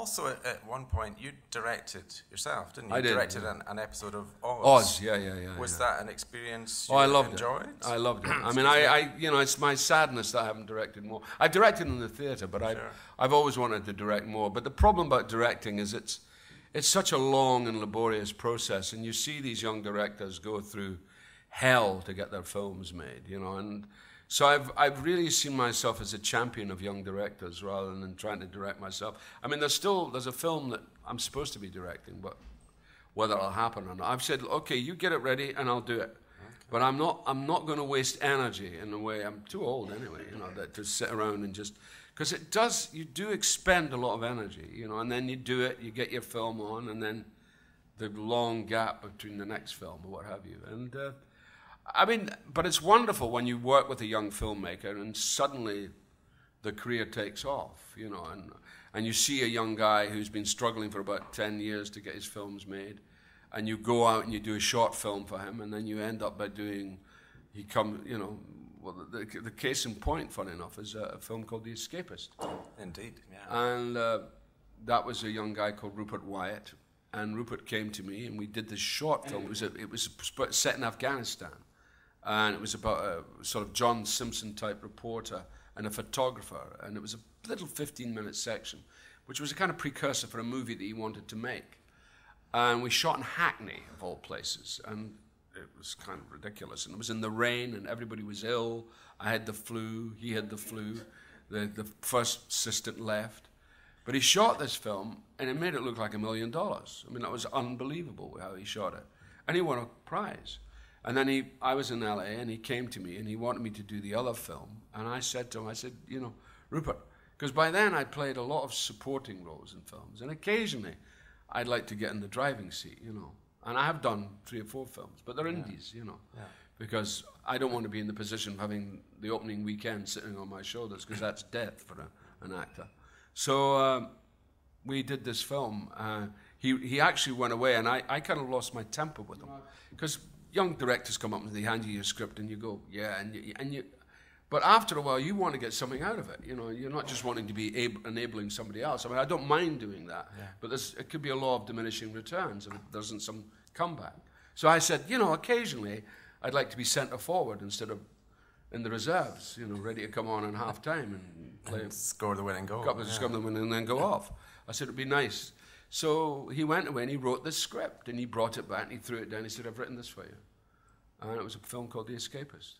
also, at one point, you directed yourself, didn't you? I did. You directed an episode of Oz. Oz, yeah. Was that an experience I loved enjoyed? it. I loved it. I mean, you know, it's my sadness that I haven't directed more. I've directed in the theatre, but I've always wanted to direct more. But the problem about directing is it's such a long and laborious process, and you see these young directors go through hell to get their films made, you know, and so I've really seen myself as a champion of young directors rather than trying to direct myself. I mean, there's a film that I'm supposed to be directing, but whether it'll happen or not, I've said, okay, you get it ready and I'll do it. Okay. But I'm not going to waste energy in a way. I'm too old anyway, you know, to sit around and just, because you do expend a lot of energy, you know, and then you do it, you get your film on, and then the long gap between the next film or what have you. And I mean, but it's wonderful when you work with a young filmmaker and suddenly the career takes off, you know, and you see a young guy who's been struggling for about 10 years to get his films made, and you go out and you do a short film for him, and then you end up by doing, you know, well, the case in point, funny enough, is a film called The Escapist. Indeed, yeah. And that was a young guy called Rupert Wyatt, and Rupert came to me, and we did this short film. It was set in Afghanistan. And it was about a sort of John Simpson type reporter and a photographer. And it was a little 15-minute section, which was a kind of precursor for a movie that he wanted to make. And we shot in Hackney, of all places. And it was kind of ridiculous. And it was in the rain, and everybody was ill. I had the flu. He had the flu. The first assistant left. But he shot this film, and it made it look like $1 million. I mean, that was unbelievable how he shot it. And he won a prize. And then I was in LA, and he came to me, and he wanted me to do the other film. And I said to him, you know, Rupert, because by then I'd played a lot of supporting roles in films, and occasionally I'd like to get in the driving seat, you know. And I have done 3 or 4 films, but they're indies, you know, because I don't want to be in the position of having the opening weekend sitting on my shoulders, because that's death for an actor. So we did this film. He actually went away, and I kind of lost my temper with him, because young directors come up and they hand you your script and you go, yeah, and you, but after a while you want to get something out of it. You know, you're not just wanting to be enabling somebody else. I mean, I don't mind doing that, but it could be a law of diminishing returns if there isn't some comeback. So I said, you know, occasionally I'd like to be centre forward instead of in the reserves, you know, ready to come on in half time and play and score the winning goal. Score the winning and then go off. I said it'd be nice. So he went away and he wrote this script and he brought it back and he threw it down. He said, I've written this for you. And it was a film called The Escapist.